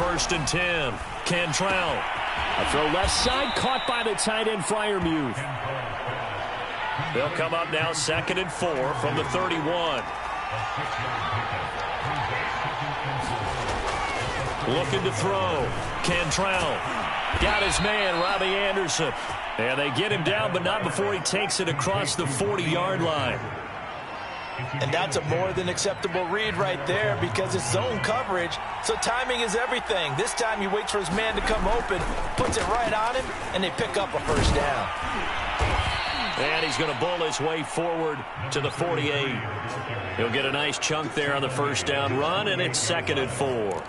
1st and 10. Cantrell. A throw left side, caught by the tight end, Freiermuth. They'll come up now 2nd and 4 from the 31. Looking to throw. Cantrell. Got his man, Robbie Anderson. And they get him down, but not before he takes it across the 40-yard line. And that's a more than acceptable read right there because it's zone coverage, so timing is everything. This time he waits for his man to come open, puts it right on him, and they pick up a 1st down. And he's going to bull his way forward to the 48. He'll get a nice chunk there on the 1st down run, and it's 2nd and 4.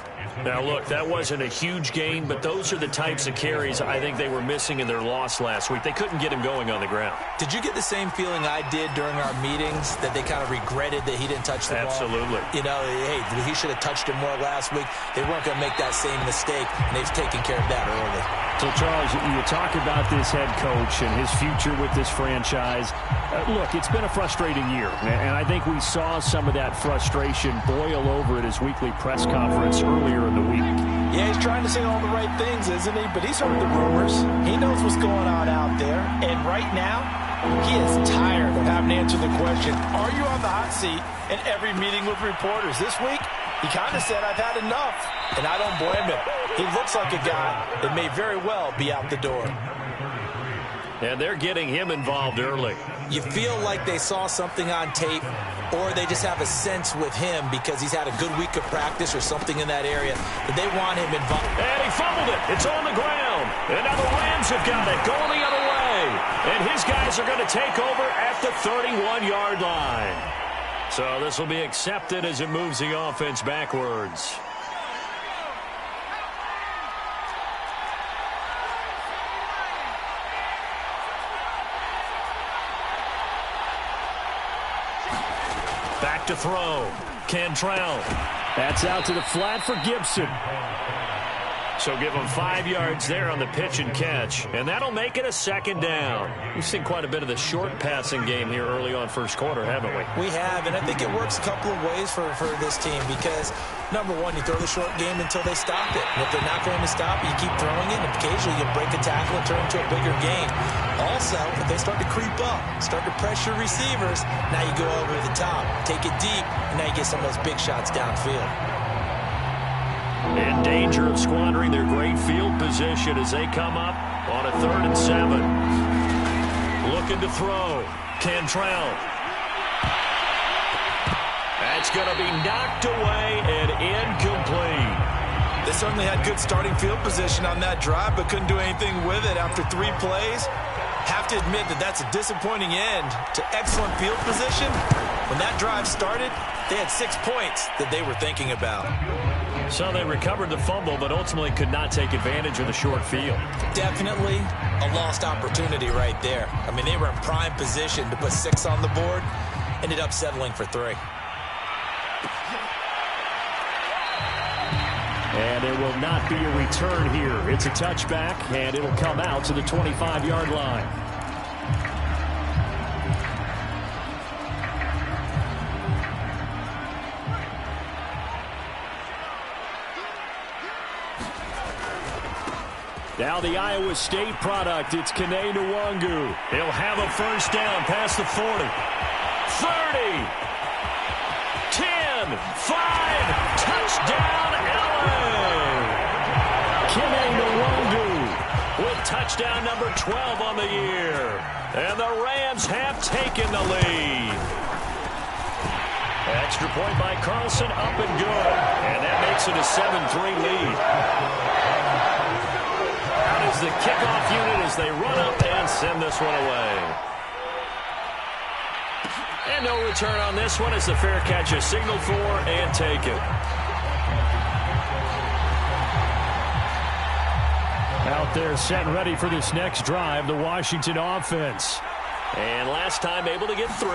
Now, look, that wasn't a huge gain, but those are the types of carries I think they were missing in their loss last week. They couldn't get him going on the ground. Did you get the same feeling I did during our meetings, that they kind of regretted that he didn't touch the ball? Absolutely. You know, hey, he should have touched it more last week. They weren't going to make that same mistake, and they've taken care of that early. So, Charles, you talk about this head coach and his future with this franchise. Look, it's been a frustrating year, and I think we saw some of that frustration boil over at his weekly press conference earlier in the week. Yeah, he's trying to say all the right things, isn't he? But he's heard the rumors. He knows what's going on out there. And right now, he is tired of having to answer the question, are you on the hot seat in every meeting with reporters? This week, he kind of said, I've had enough. And I don't blame him. He looks like a guy that may very well be out the door. And they're getting him involved early. You feel like they saw something on tape, or they just have a sense with him because he's had a good week of practice or something in that area that they want him involved. And he fumbled it. It's on the ground. And now the Rams have got it going the other way. And his guys are going to take over at the 31-yard line. So this will be accepted as it moves the offense backwards. Back to throw. Cantrell. That's out to the flat for Gibson. So give him 5 yards there on the pitch and catch. And that'll make it a 2nd down. We've seen quite a bit of the short passing game here early on 1st quarter, haven't we? We have, and I think it works a couple of ways for this team because, number one, you throw the short game until they stop it. And if they're not going to stop it, you keep throwing it, and occasionally you break a tackle and turn it into a bigger gain. Also, if they start to creep up, start to pressure receivers, now you go over the top, take it deep, and now you get some of those big shots downfield. In danger of squandering their great field position as they come up on a 3rd and 7. Looking to throw. Cantrell. That's going to be knocked away and incomplete. They certainly had good starting field position on that drive, but couldn't do anything with it after 3 plays. Have to admit that that's a disappointing end to excellent field position. When that drive started, they had 6 points that they were thinking about. So they recovered the fumble, but ultimately could not take advantage of the short field. Definitely a lost opportunity right there. I mean, they were in prime position to put 6 on the board, ended up settling for 3. And there will not be a return here. It's a touchback, and it'll come out to the 25-yard line. Now the Iowa State product, it's Kene Nwangu. He'll have a 1st down past the 40. 30. 10. 5. Touchdown, LA. Kene Nwangu with touchdown number 12 on the year. And the Rams have taken the lead. Extra point by Carlson, up and good. And that makes it a 7-3 lead. Out is the kickoff unit as they run up and send this one away. And no return on this one as the fair catch is signaled for and taken. Out there set and ready for this next drive, the Washington offense. And last time able to get 3.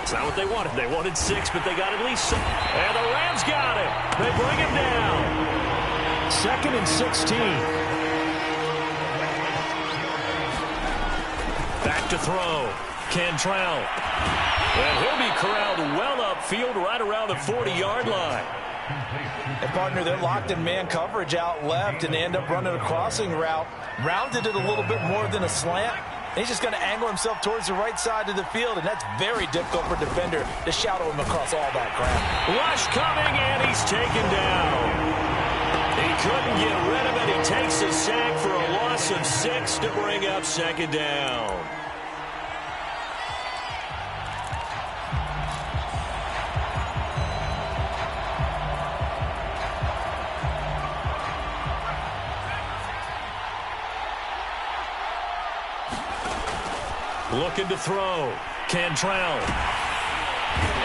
It's not what they wanted. They wanted 6, but they got at least 6. And the Rams got it. They bring him down. 2nd and 16. Back to throw. Cantrell. And he'll be corralled well upfield right around the 40-yard line. And partner, they're locked in man coverage out left, and they end up running a crossing route. Rounded it a little bit more than a slant. And he's just going to angle himself towards the right side of the field, and that's very difficult for a defender to shadow him across all that ground. Rush coming, and he's taken down. He couldn't get rid of it. He takes a sack for a loss of 6 to bring up second down. Looking to throw. Cantrell.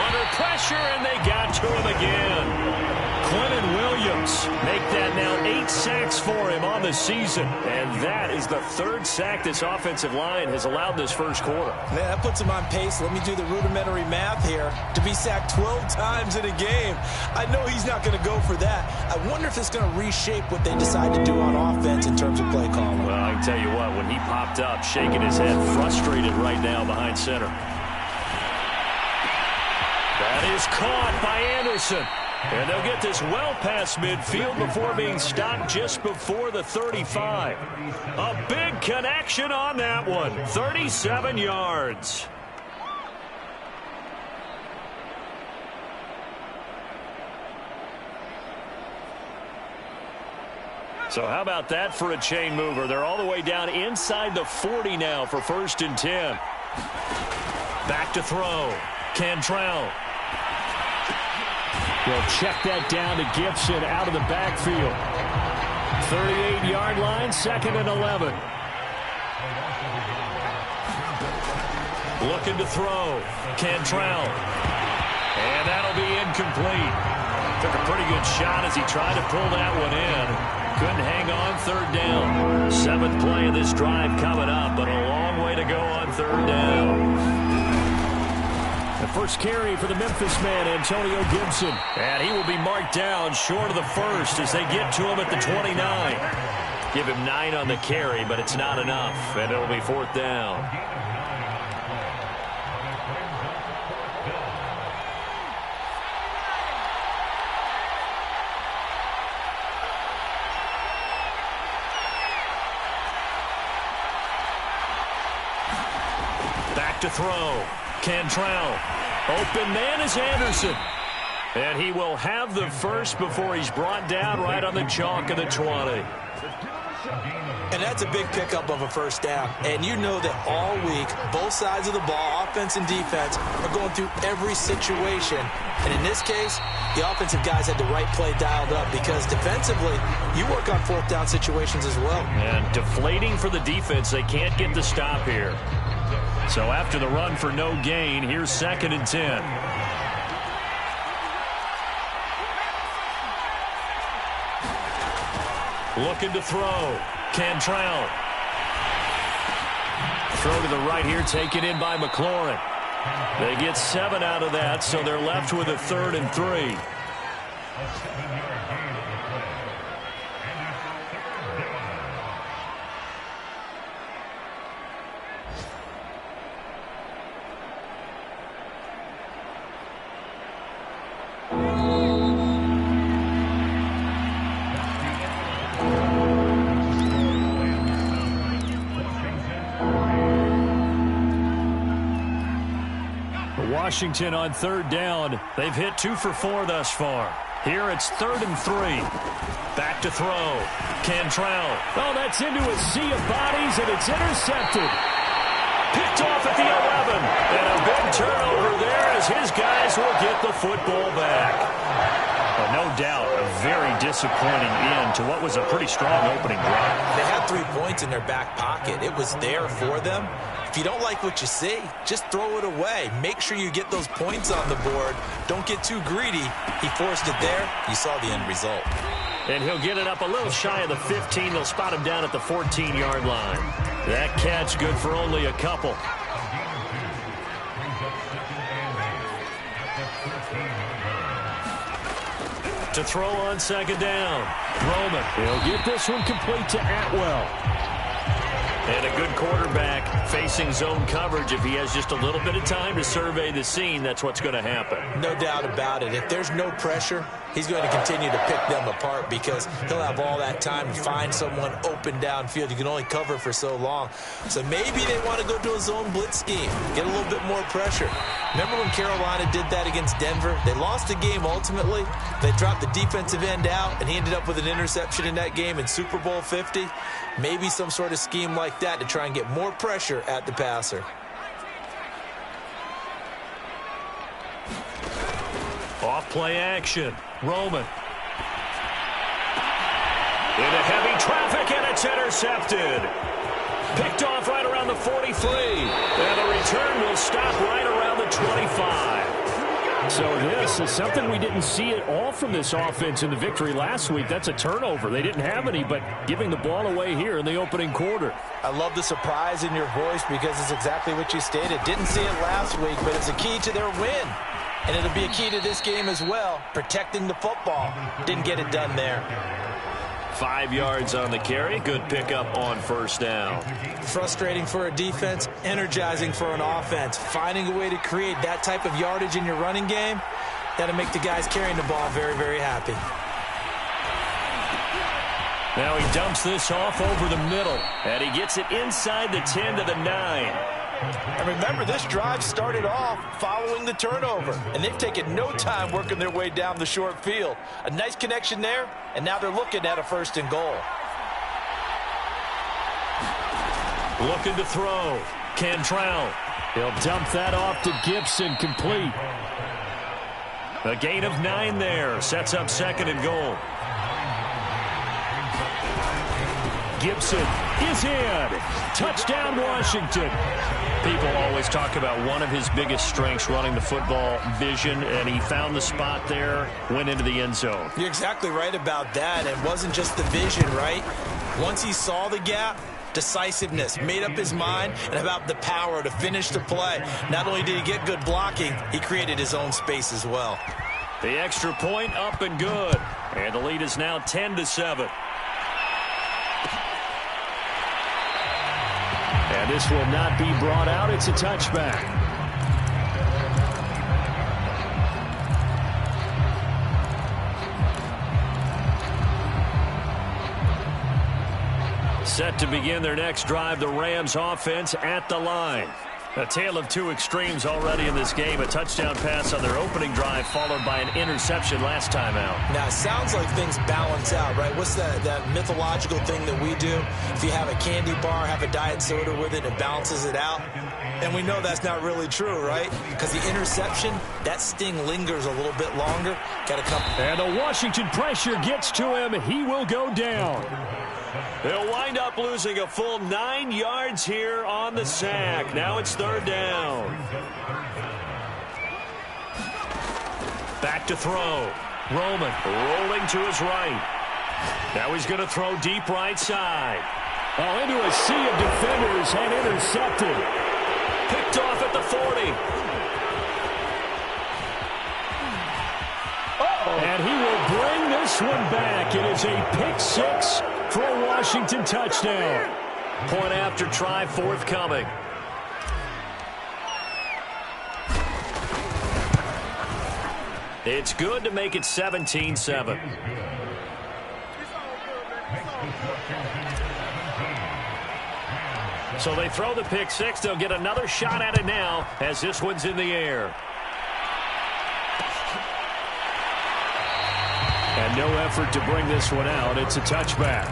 Under pressure, and they got to him again. Quentin Williams make that now 8 sacks for him on the season. And that is the 3rd sack this offensive line has allowed this first quarter. Man, that puts him on pace. Let me do the rudimentary math here. To be sacked 12 times in a game, I know he's not going to go for that. I wonder if it's going to reshape what they decide to do on offense in terms of play calling. Well, I can tell you what, when he popped up, shaking his head, frustrated right now behind center. That is caught by Anderson. And they'll get this well past midfield before being stopped just before the 35. A big connection on that one. 37 yards. So how about that for a chain mover? They're all the way down inside the 40 now for 1st and 10. Back to throw. Cantrell. They'll check that down to Gibson out of the backfield. 38-yard line, 2nd and 11. Looking to throw. Cantrell. And that'll be incomplete. Took a pretty good shot as he tried to pull that one in. Couldn't hang on 3rd down. 7th play of this drive coming up, but a long way to go on 3rd down. The first carry for the Memphis man, Antonio Gibson. And he will be marked down short of the 1st as they get to him at the 29. Give him 9 on the carry, but it's not enough, and it'll be 4th down. Back to throw. Cantrell. Open man is Anderson. And he will have the first before he's brought down right on the chalk of the 20. And that's a big pickup of a 1st down. And you know that all week, both sides of the ball, offense and defense, are going through every situation. And in this case, the offensive guys had the right play dialed up because defensively, you work on 4th down situations as well. And deflating for the defense. They can't get the stop here. So after the run for no gain, here's 2nd and 10. Looking to throw. Cantrell. Throw to the right here, taken in by McLaurin. They get 7 out of that, so they're left with a 3rd and 3. Washington on 3rd down. They've hit 2 for 4 thus far. Here it's 3rd and 3. Back to throw. Cantrell. Oh, that's into a sea of bodies, and it's intercepted. Picked off at the 11. And a big turnover there as his guys will get the football back. But no doubt, a very disappointing end to what was a pretty strong opening drive. They had 3 points in their back pocket. It was there for them. If you don't like what you see, just throw it away. Make sure you get those points on the board. Don't get too greedy. He forced it there. You saw the end result. And he'll get it up a little shy of the 15. They'll spot him down at the 14-yard line. That catch good for only a couple. To throw on 2nd down. Roman. He'll get this one complete to Atwell. And a good quarterback facing zone coverage. If he has just a little bit of time to survey the scene, that's what's going to happen. No doubt about it. If there's no pressure, he's going to continue to pick them apart because he'll have all that time to find someone open downfield. You can only cover for so long. So maybe they want to go to a zone blitz scheme, get a little bit more pressure. Remember when Carolina did that against Denver? They lost the game ultimately. They dropped the defensive end out, and he ended up with an interception in that game in Super Bowl 50. Maybe some sort of scheme like that to try and get more pressure at the passer. Off play action. Roman. Into heavy traffic, and it's intercepted. Picked off right around the 43. And the return will stop right around the 25. So this is something we didn't see at all from this offense in the victory last week. That's a turnover. They didn't have any, but giving the ball away here in the opening quarter. I love the surprise in your voice because it's exactly what you stated. Didn't see it last week, but it's a key to their win. And it'll be a key to this game as well, protecting the football. Didn't get it done there. 5 yards on the carry. Good pickup on first down. Frustrating for a defense, energizing for an offense. Finding a way to create that type of yardage in your running game, that'll make the guys carrying the ball very, very happy. Now he dumps this off over the middle, and he gets it inside the 10 to the 9. And remember, this drive started off following the turnover, and they've taken no time working their way down the short field. A nice connection there, and now they're looking at a 1st and goal. Looking to throw. Cantrell. He'll dump that off to Gibson, complete. A gain of 9 there. Sets up 2nd and goal. Gibson is in. Touchdown, Washington. People always talk about one of his biggest strengths, running the football, vision, and he found the spot there, went into the end zone. You're exactly right about that. It wasn't just the vision, right? Once he saw the gap, decisiveness, made up his mind, and about the power to finish the play. Not only did he get good blocking, he created his own space as well. The extra point up and good. And the lead is now 10-7. And this will not be brought out. It's a touchback. Set to begin their next drive, the Rams offense at the line. A tale of two extremes already in this game. A touchdown pass on their opening drive, followed by an interception last time out. Now, it sounds like things balance out, right? What's that mythological thing that we do? If you have a candy bar, have a diet soda with it, it balances it out. And we know that's not really true, right? Because the interception, that sting lingers a little bit longer. Got to come. And the Washington pressure gets to him. He will go down. They'll wind up losing a full 9 yards here on the sack. Now it's 3rd down. Back to throw. Roman rolling to his right. Now he's going to throw deep right side. Oh, into a sea of defenders and intercepted. Picked off at the 40. And he will bring this one back. It is a pick 6 for a Washington touchdown. Point after try forthcoming. It's good to make it 17-7. So they throw the pick 6. They'll get another shot at it now as this one's in the air. And no effort to bring this one out. It's a touchback.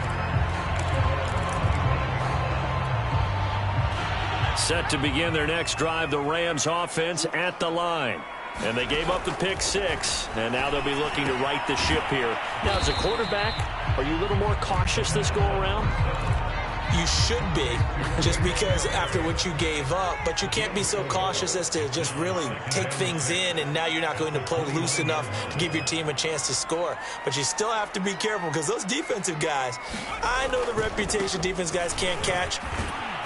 Set to begin their next drive, the Rams offense at the line. And they gave up the pick 6, and now they'll be looking to right the ship here. Now, as a quarterback, are you a little more cautious this go-around? You should be, just because after what you gave up, but you can't be so cautious as to just really take things in, and now you're not going to play loose enough to give your team a chance to score. But you still have to be careful because those defensive guys, I know the reputation defense guys can't catch.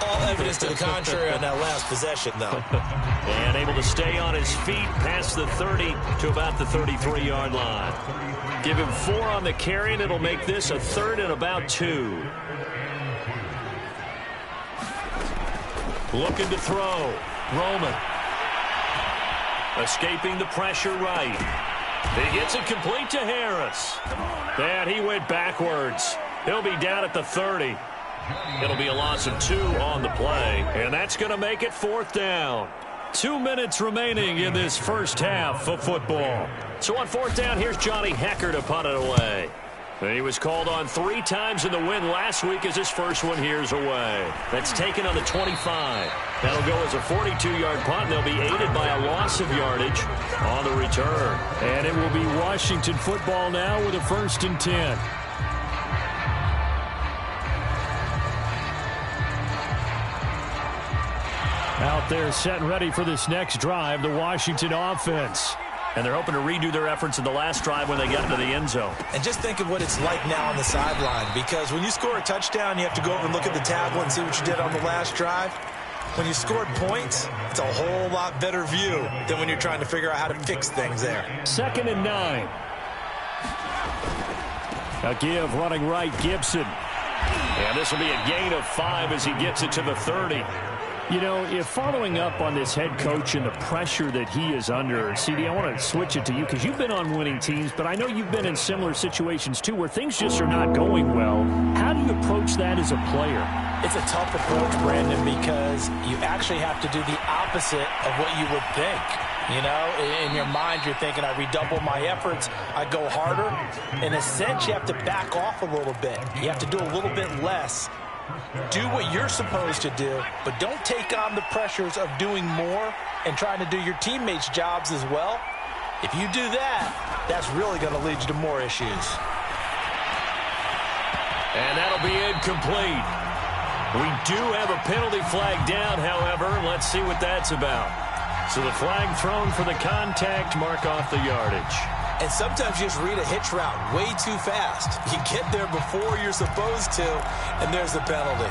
All evidence to the contrary on that last possession, though. And able to stay on his feet past the 30 to about the 33-yard line. Give him 4 on the carry, and it'll make this a 3rd and about 2. Looking to throw. Roman. Escaping the pressure right. He gets it complete to Harris. And he went backwards. He'll be down at the 30. It'll be a loss of 2 on the play. And that's going to make it 4th down. 2 minutes remaining in this first half of football. So on 4th down, here's Johnny Hecker to punt it away. He was called on 3 times in the win last week as his first one here's away. That's taken on the 25. That'll go as a 42-yard punt, and they'll be aided by a loss of yardage on the return. And it will be Washington football now with a 1st and 10. Out there set and ready for this next drive, the Washington offense. And they're hoping to redo their efforts in the last drive when they got into the end zone. And just think of what it's like now on the sideline, because when you score a touchdown, you have to go over and look at the tablet and see what you did on the last drive. When you scored points, it's a whole lot better view than when you're trying to figure out how to fix things there. 2nd and 9. A give running right, Gibson. And this will be a gain of 5 as he gets it to the 30. You know, if following up on this head coach and the pressure that he is under, CD, I want to switch it to you because you've been on winning teams, but I know you've been in similar situations too where things just are not going well. How do you approach that as a player? It's a tough approach, Brandon, because you actually have to do the opposite of what you would think. You know, in your mind, you're thinking, I redouble my efforts, I go harder. In a sense, you have to back off a little bit. You have to do a little bit less. Do what you're supposed to do, but don't take on the pressures of doing more and trying to do your teammates' jobs as well. If you do that, that's really going to lead you to more issues. And that'll be incomplete. We do have a penalty flag down, however. Let's see what that's about. So the flag thrown for the contact, mark off the yardage. And sometimes you just read a hitch route way too fast. You get there before you're supposed to, and there's the penalty.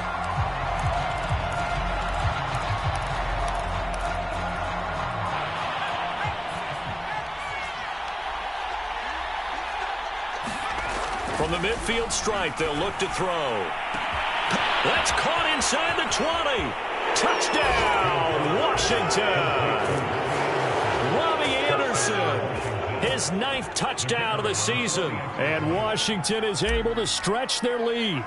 From the midfield stripe, they'll look to throw. That's caught inside the 20. Touchdown, Washington. Robbie Anderson. His 9th touchdown of the season. And Washington is able to stretch their lead.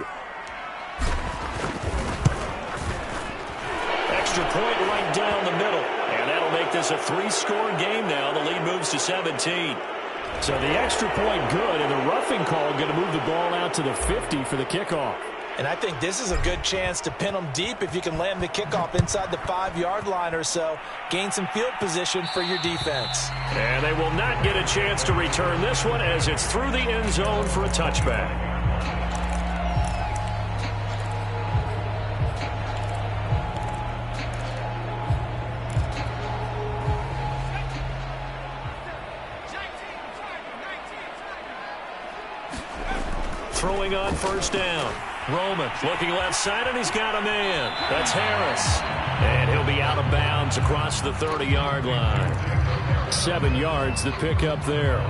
Extra point right down the middle. And that'll make this a 3-score game now. The lead moves to 17. So the extra point good, and the roughing call going to move the ball out to the 50 for the kickoff. And I think this is a good chance to pin them deep if you can land the kickoff inside the 5-yard line or so. Gain some field position for your defense. And they will not get a chance to return this one as it's through the end zone for a touchback. Throwing on 1st down. Roman looking left side, and he's got a man. That's Harris. And he'll be out of bounds across the 30-yard line. 7 yards the pick up there.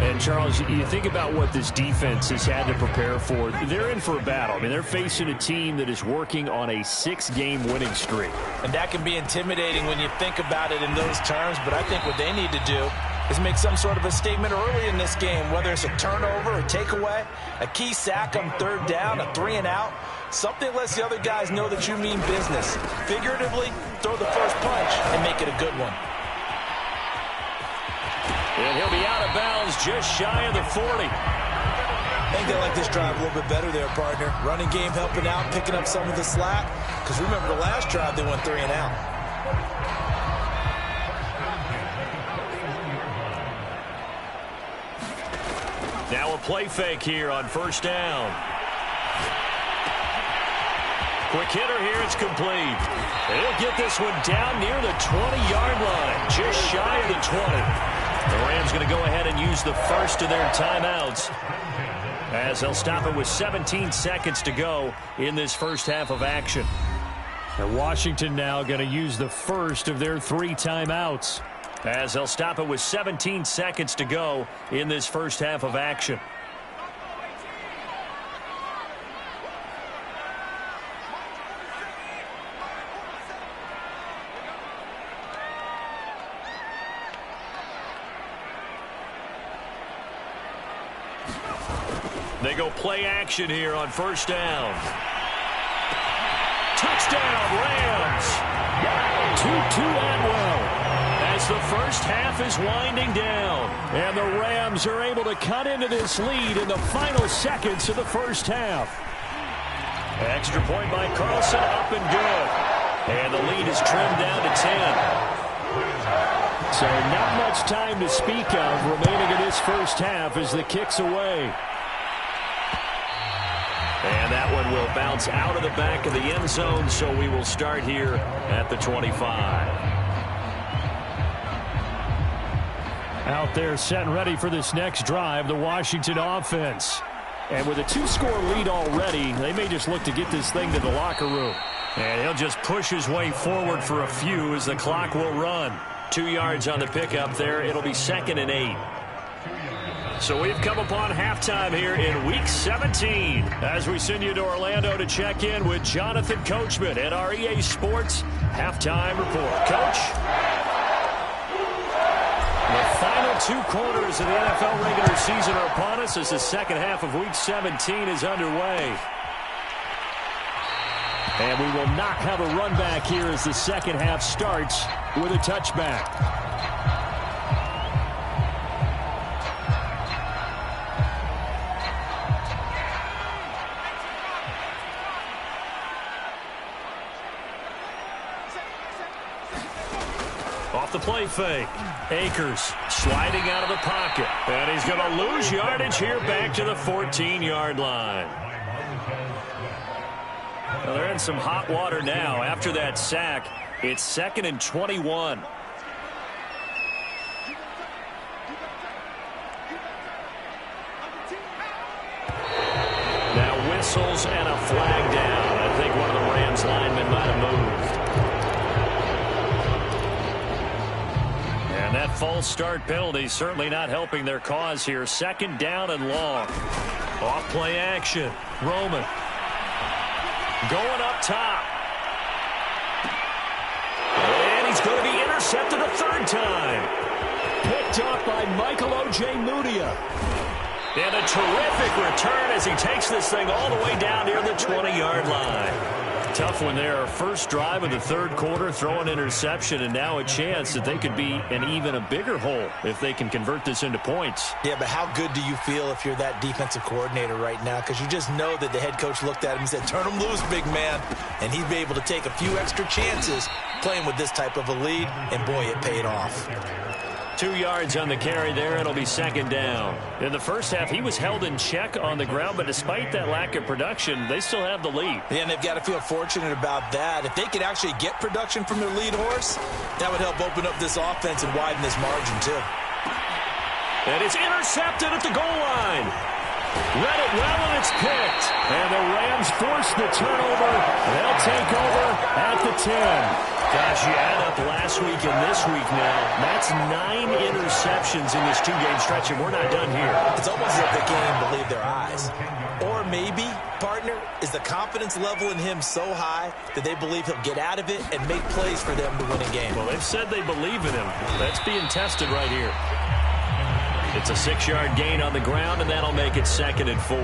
And, Charles, you think about what this defense has had to prepare for. They're in for a battle. I mean, they're facing a team that is working on a 6-game winning streak. And that can be intimidating when you think about it in those terms, but I think what they need to do is make some sort of a statement early in this game, whether it's a turnover, a takeaway, a key sack on 3rd down, a 3-and-out. Something lets the other guys know that you mean business. Figuratively, throw the first punch and make it a good one. And he'll be out of bounds just shy of the 40. I think they like this drive a little bit better there, partner. Running game helping out, picking up some of the slack. Because remember, the last drive they went 3-and-out. Now a play fake here on 1st down. Quick hitter here, it's complete. And he'll get this one down near the 20-yard line, just shy of the 20. The Rams going to go ahead and use the first of their timeouts as they'll stop it with 17 seconds to go in this first half of action. And Washington now going to use the first of their 3 timeouts as they'll stop it with 17 seconds to go in this first half of action. They go play action here on first down. Touchdown, Rams. 2-2 Atwell. As the first half is winding down. And the Rams are able to cut into this lead in the final seconds of the first half. Extra point by Carlson, up and good. And the lead is trimmed down to 10. So not much time to speak of remaining in this first half as the kick's away. And that one will bounce out of the back of the end zone, so we will start here at the 25. Out there set and ready for this next drive, the Washington offense. And with a 2-score lead already, they may just look to get this thing to the locker room. And he'll just push his way forward for a few as the clock will run. 2 yards on the pickup there. It'll be 2nd and 8. So we've come upon halftime here in Week 17 as we send you to Orlando to check in with Jonathan Coachman at our EA Sports Halftime Report. Coach? The final 2 quarters of the NFL regular season are upon us as the second half of Week 17 is underway. And we will not have a run back here as the second half starts with a touchback. Off the play fake. Akers sliding out of the pocket. And he's going to lose yardage here back to the 14-yard line. Well, they're in some hot water now. After that sack, it's 2nd and 21. Now whistles and a flag down. I think one of the Rams linemen might have moved. And that false start penalty certainly not helping their cause here. 2nd down and long. Off play action. Roman. Going up top. And he's going to be intercepted a 3rd time. Picked up by Michael O.J. Mudia. And a terrific return as he takes this thing all the way down near the 20-yard line. Tough one there. First drive of the 3rd quarter, throw an interception, and now a chance that they could be in even a bigger hole if they can convert this into points. Yeah, but how good do you feel if you're that defensive coordinator right now? Because you just know that the head coach looked at him and said, turn him loose, big man. And he'd be able to take a few extra chances playing with this type of a lead, and boy, it paid off. 2 yards on the carry there. It'll be 2nd down. In the first half, he was held in check on the ground, but despite that lack of production, they still have the lead. Yeah, and they've got to feel fortunate about that. If they could actually get production from their lead horse, that would help open up this offense and widen this margin, too. And it's intercepted at the goal line. Read it well, and it's picked. And the Rams force the turnover. They'll take over at the 10. Gosh, you add up last week and this week now. That's 9 interceptions in this 2-game stretch, and we're not done here. It's almost as if they can't even believe their eyes. Or maybe, partner, is the confidence level in him so high that they believe he'll get out of it and make plays for them to win a game. Well, they've said they believe in him. That's being tested right here. It's a 6-yard gain on the ground, and that'll make it 2nd and 4.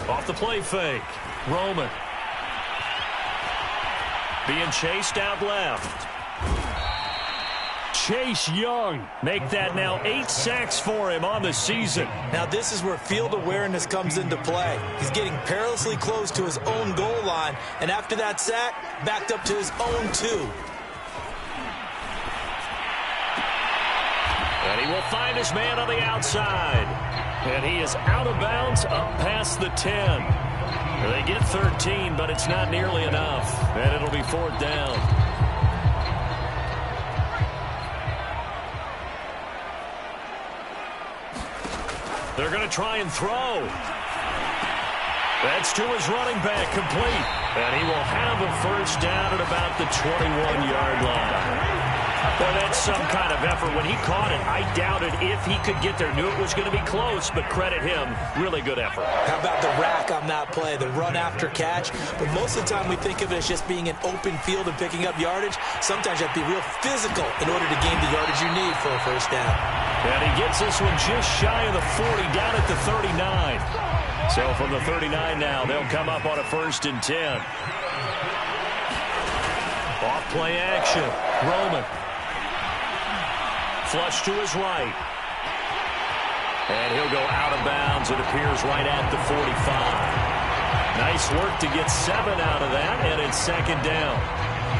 Off the play fake. Roman. Being chased out left. Chase Young. Make that now 8 sacks for him on the season. Now this is where field awareness comes into play. He's getting perilously close to his own goal line, and after that sack, backed up to his own 2. And he will find his man on the outside. And he is out of bounds up past the 10. They get 13, but it's not nearly enough. And it'll be 4th down. They're going to try and throw. That's to his running back, complete. And he will have a first down at about the 21-yard line. Well, that's some kind of effort. When he caught it, I doubted if he could get there. Knew it was going to be close, but credit him. Really good effort. How about the rack on that play, the run after catch? But most of the time we think of it as just being an open field and picking up yardage. Sometimes you have to be real physical in order to gain the yardage you need for a first down. And he gets this one just shy of the 40, down at the 39. So from the 39 now, they'll come up on a 1st and 10. Off play action. Roman. Flush to his right. And he'll go out of bounds, it appears, right at the 45. Nice work to get 7 out of that, and it's 2nd down.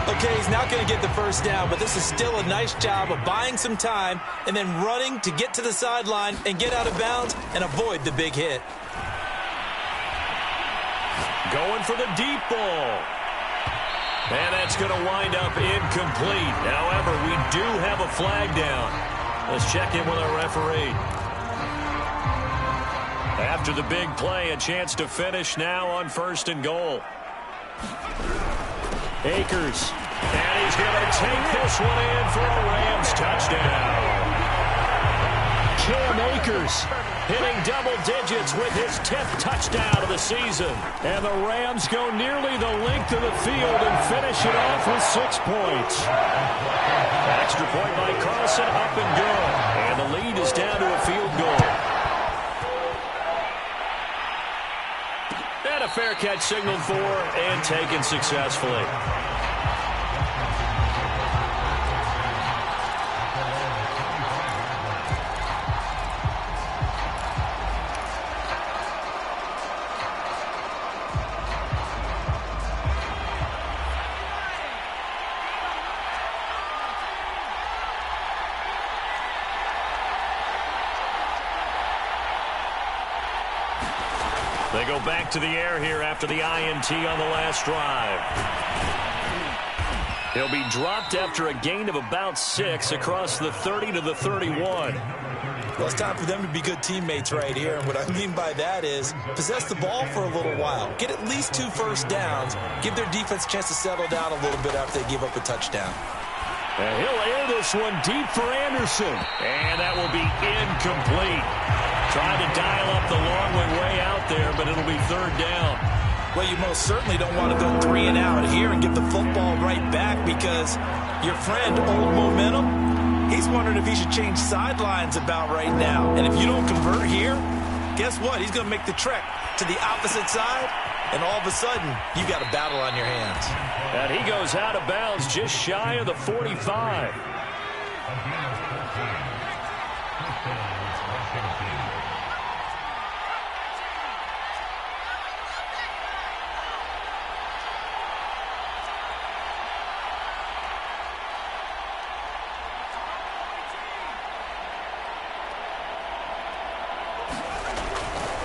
Okay, he's not going to get the first down, but this is still a nice job of buying some time and then running to get to the sideline and get out of bounds and avoid the big hit. Going for the deep ball. And that's going to wind up incomplete. However, we do have a flag down. Let's check in with our referee. After the big play, a chance to finish now on 1st and goal. Akers. And he's going to take this one in for a Rams touchdown. Cam Akers hitting double digits with his 10th touchdown of the season. And the Rams go nearly the length of the field and finish it off with 6 points. Extra point by Carlson, up and good. And the lead is down to a field goal. And a fair catch signaled for and taken successfully. They go back to the air here after the INT on the last drive. He'll be dropped after a gain of about 6 across the 30 to the 31. Well, it's time for them to be good teammates right here. And what I mean by that is possess the ball for a little while. Get at least 2 first downs. Give their defense a chance to settle down a little bit after they give up a touchdown. And he'll air this one deep for Anderson. And that will be incomplete. Trying to dial up the long way out there, but it'll be 3rd down. Well, you most certainly don't want to go 3 and out here and get the football right back because your friend, Old Momentum, he's wondering if he should change sidelines about right now. And if you don't convert here, guess what? He's going to make the trek to the opposite side, and all of a sudden, you got a battle on your hands. And he goes out of bounds just shy of the 45.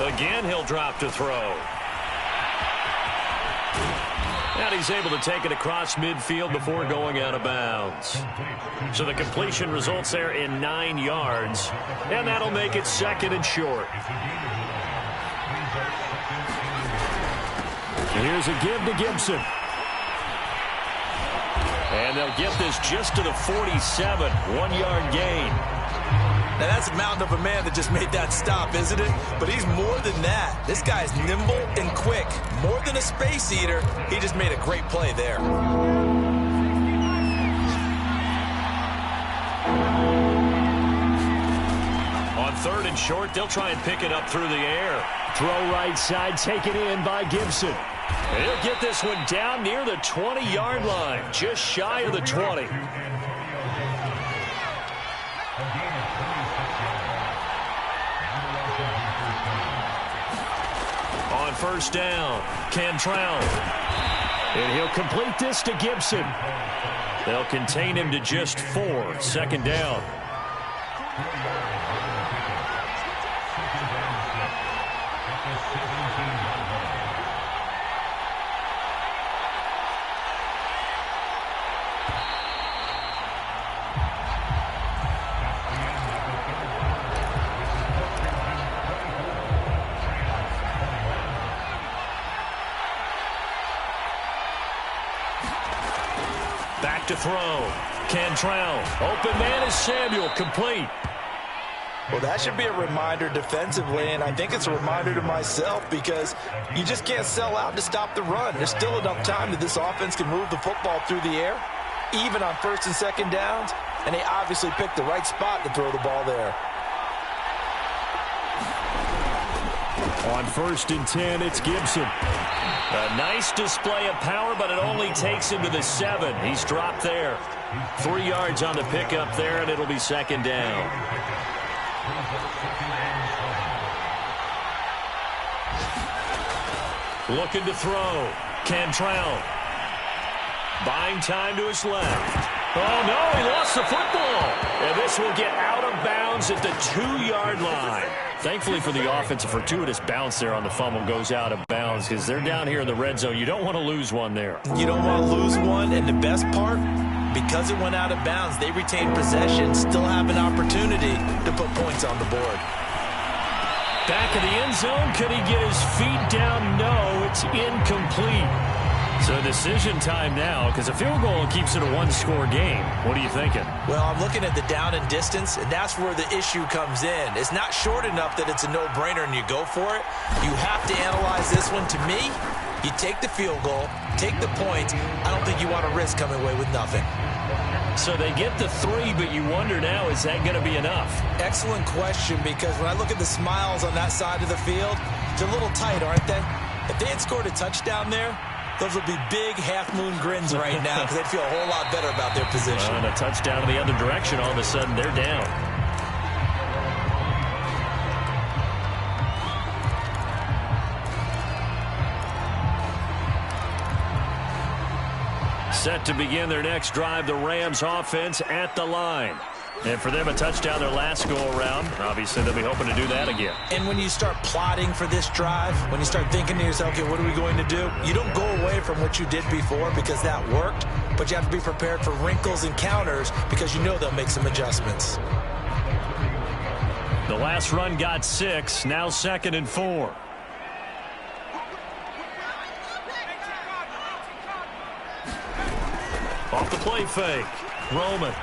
Again, he'll drop to throw. And he's able to take it across midfield before going out of bounds. So the completion results there in 9 yards. And that'll make it 2nd and short. Here's a give to Gibson. And they'll get this just to the 47. 1-yard gain. Now, that's a mountain of a man that just made that stop, isn't it? But he's more than that. This guy's nimble and quick. More than a space eater, he just made a great play there. On 3rd and short, they'll try and pick it up through the air. Throw right side, taken in by Gibson. And he'll get this one down near the 20-yard line, just shy of the 20. On 1st down, Cantrell. And he'll complete this to Gibson. They'll contain him to just 4. 2nd down. Back to throw. Cantrell. Open man is Samuel. Complete. Well, that should be a reminder defensively, and I think it's a reminder to myself because you just can't sell out to stop the run. There's still enough time that this offense can move the football through the air, even on first and second downs, and they obviously picked the right spot to throw the ball there. On 1st and 10, it's Gibson. A nice display of power, but it only takes him to the 7. He's dropped there. 3 yards on the pickup there, and it'll be 2nd down. Looking to throw. Cantrell. Buying time to his left. Oh, no, he lost the football. And this will get out of bounds at the 2-yard line. Thankfully for the offense, a fortuitous bounce there on the fumble goes out of bounds because they're down here in the red zone. You don't want to lose one there. You don't want to lose one, and the best part, because it went out of bounds, they retained possession, still have an opportunity to put points on the board. Back of the end zone, could he get his feet down? No, it's incomplete. So decision time now, because a field goal keeps it a 1-score game. What are you thinking? Well, I'm looking at the down and distance, and that's where the issue comes in. It's not short enough that it's a no-brainer and you go for it. You have to analyze this one. To me, you take the field goal, take the points. I don't think you want to risk coming away with nothing. So they get the 3, but you wonder now, is that going to be enough? Excellent question, because when I look at the smiles on that side of the field, they're a little tight, aren't they? If they had scored a touchdown there, those would be big half-moon grins right now because they'd feel a whole lot better about their position. And a touchdown in the other direction, all of a sudden they're down. Set to begin their next drive, the Rams offense at the line. And for them, a touchdown their last go-around. Obviously, they'll be hoping to do that again. And when you start plotting for this drive, when you start thinking to yourself, okay, what are we going to do? You don't go away from what you did before because that worked, but you have to be prepared for wrinkles and counters because you know they'll make some adjustments. The last run got 6, now 2nd and 4. Off the play fake, Roman.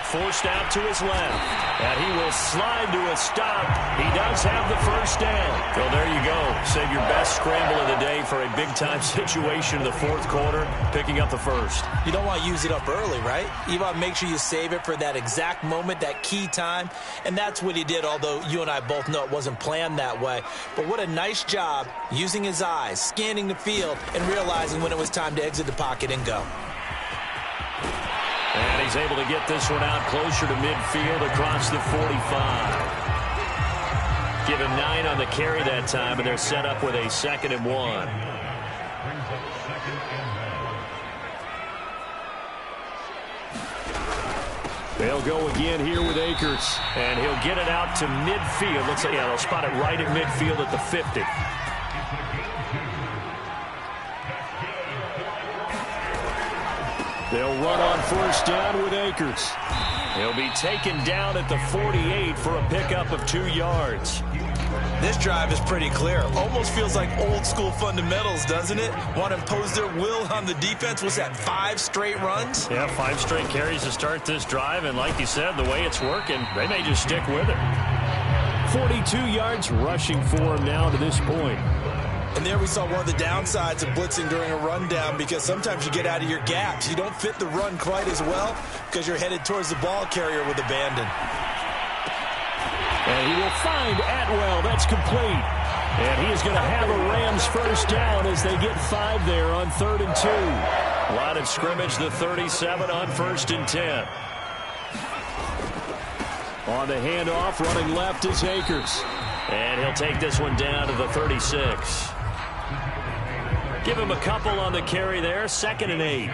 Forced out to his left, and he will slide to a stop. He does have the first down. Well, there you go. Save your best scramble of the day for a big-time situation in the 4th quarter, picking up the first. You don't want to use it up early, right? You want to make sure you save it for that exact moment, that key time, and that's what he did, although you and I both know it wasn't planned that way. But what a nice job using his eyes, scanning the field, and realizing when it was time to exit the pocket and go. And he's able to get this one out closer to midfield across the 45. Give him 9 on the carry that time, and they're set up with a 2nd and 1. They'll go again here with Akers, and he'll get it out to midfield. Looks like, yeah, they'll spot it right at midfield at the 50. They'll run on 1st down with Akers. He'll be taken down at the 48 for a pickup of 2 yards. This drive is pretty clear. Almost feels like old school fundamentals, doesn't it? Want to impose their will on the defense. Was that 5 straight runs? Yeah, 5 straight carries to start this drive, and like you said, the way it's working, they may just stick with it. 42 yards rushing for him now to this point. And there we saw one of the downsides of blitzing during a rundown, because sometimes you get out of your gaps. You don't fit the run quite as well because you're headed towards the ball carrier with abandon. And he will find Atwell. That's complete. And he is going to have a Rams first down as they get 5 there on 3rd and 2. Line of scrimmage, the 37 on 1st and 10. On the handoff, running left is Akers. And he'll take this one down to the 36. Give him a couple on the carry there. 2nd and 8.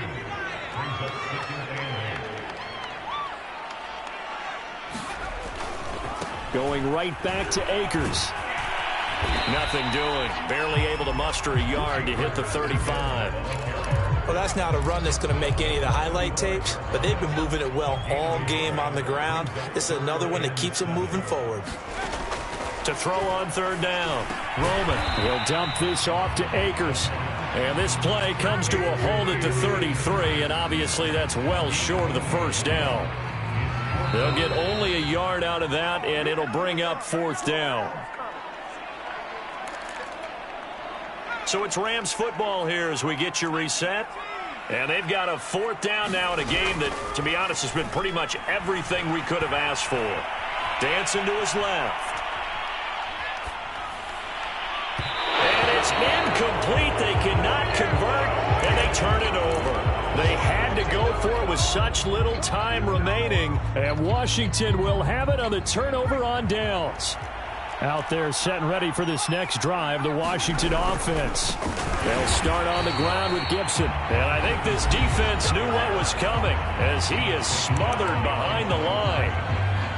Going right back to Akers. Nothing doing. Barely able to muster a yard to hit the 35. Well, that's not a run that's going to make any of the highlight tapes, but they've been moving it well all game on the ground. This is another one that keeps them moving forward. To throw on 3rd down, Roman. He'll dump this off to Akers. And this play comes to a halt at the 33, and obviously that's well short of the first down. They'll get only a yard out of that, and it'll bring up 4th down. So it's Rams football here as we get you reset. And they've got a 4th down now in a game that, to be honest, has been pretty much everything we could have asked for. Dancing to his left. And it's incomplete. They cannot convert, and they turn it over. They had to go for it with such little time remaining. And Washington will have it on the turnover on downs. Out there set and ready for this next drive, the Washington offense. They'll start on the ground with Gibson. And I think this defense knew what was coming as he is smothered behind the line.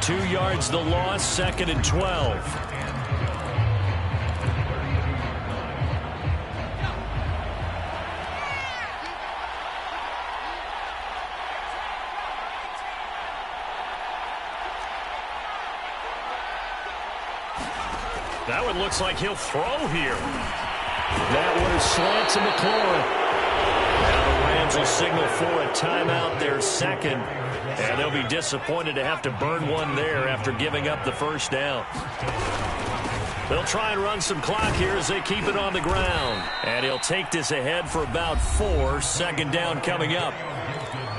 2 yards the loss, 2nd and 12. That one looks like he'll throw here. That one slants to McLaurin. Now the Rams will signal for a timeout, their 2nd. And they'll be disappointed to have to burn one there after giving up the first down. They'll try and run some clock here as they keep it on the ground. And he'll take this ahead for about 4. 2nd down coming up.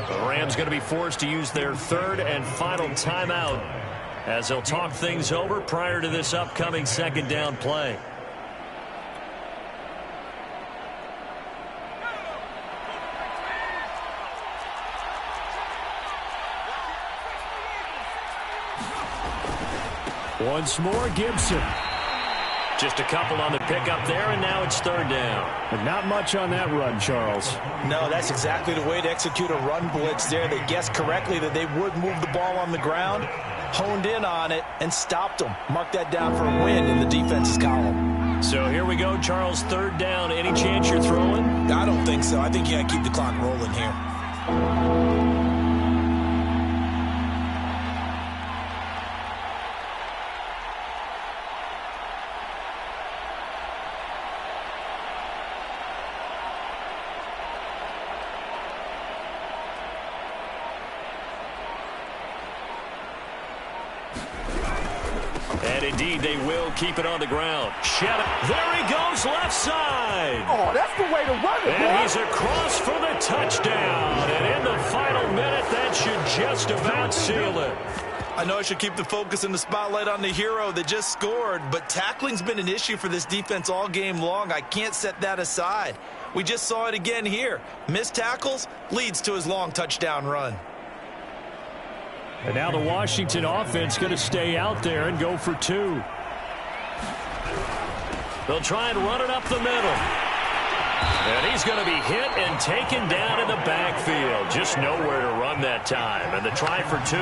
The Rams going to be forced to use their 3rd and final timeout as they'll talk things over prior to this upcoming 2nd down play. Once more, Gibson. Just a couple on the pickup there, and now it's 3rd down. And not much on that run, Charles. No, that's exactly the way to execute a run blitz there. They guessed correctly that they would move the ball on the ground, honed in on it, and stopped them. Mark that down for a win in the defense's column. So here we go, Charles, 3rd down. Any chance you're throwing? I don't think so. I think you got to keep the clock rolling here. Indeed, they will keep it on the ground. There he goes, left side. Oh, that's the way to run it, and he's across for the touchdown. And in the final minute, that should just about seal it. I know I should keep the focus and the spotlight on the hero that just scored, but tackling's been an issue for this defense all game long. I can't set that aside. We just saw it again here. Missed tackles leads to his long touchdown run. And now the Washington offense going to stay out there and go for 2. They'll try and run it up the middle. And he's going to be hit and taken down in the backfield. Just nowhere to run that time. And the try for 2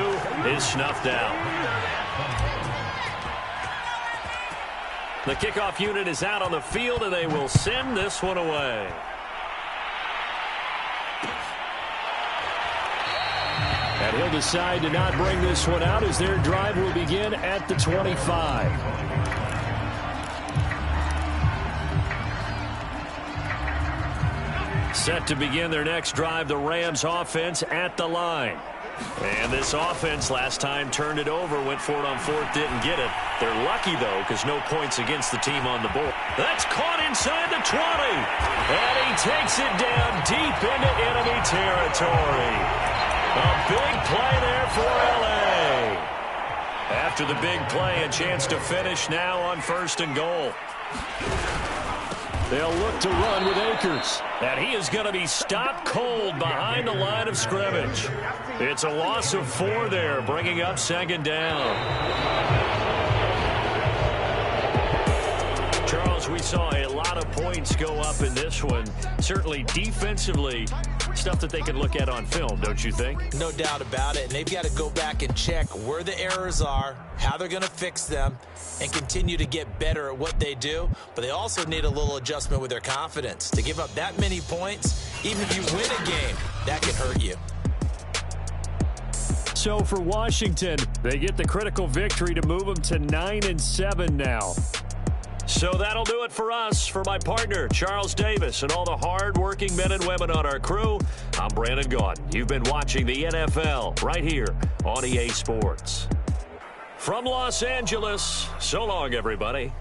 is snuffed out. The kickoff unit is out on the field, and they will send this one away. And he'll decide to not bring this one out as their drive will begin at the 25. Set to begin their next drive, the Rams offense at the line. And this offense last time turned it over, went for it on 4th, didn't get it. They're lucky, though, because no points against the team on the board. That's caught inside the 20. And he takes it down deep into enemy territory. A big play there for L.A. After the big play, a chance to finish now on 1st and goal. They'll look to run with Akers. And he is going to be stopped cold behind the line of scrimmage. It's a loss of 4 there, bringing up 2nd down. Charles, we saw a lot of points go up in this one. Certainly defensively, stuff that they can look at on film, don't you think? No doubt about it. And they've got to go back and check where the errors are, how they're going to fix them, and continue to get better at what they do. But they also need a little adjustment with their confidence. To give up that many points, even if you win a game, that can hurt you. So for Washington, they get the critical victory to move them to 9-7 now. So that'll do it for us. For my partner, Charles Davis, and all the hard-working men and women on our crew, I'm Brandon Gaudin. You've been watching the NFL right here on EA Sports. From Los Angeles, so long, everybody.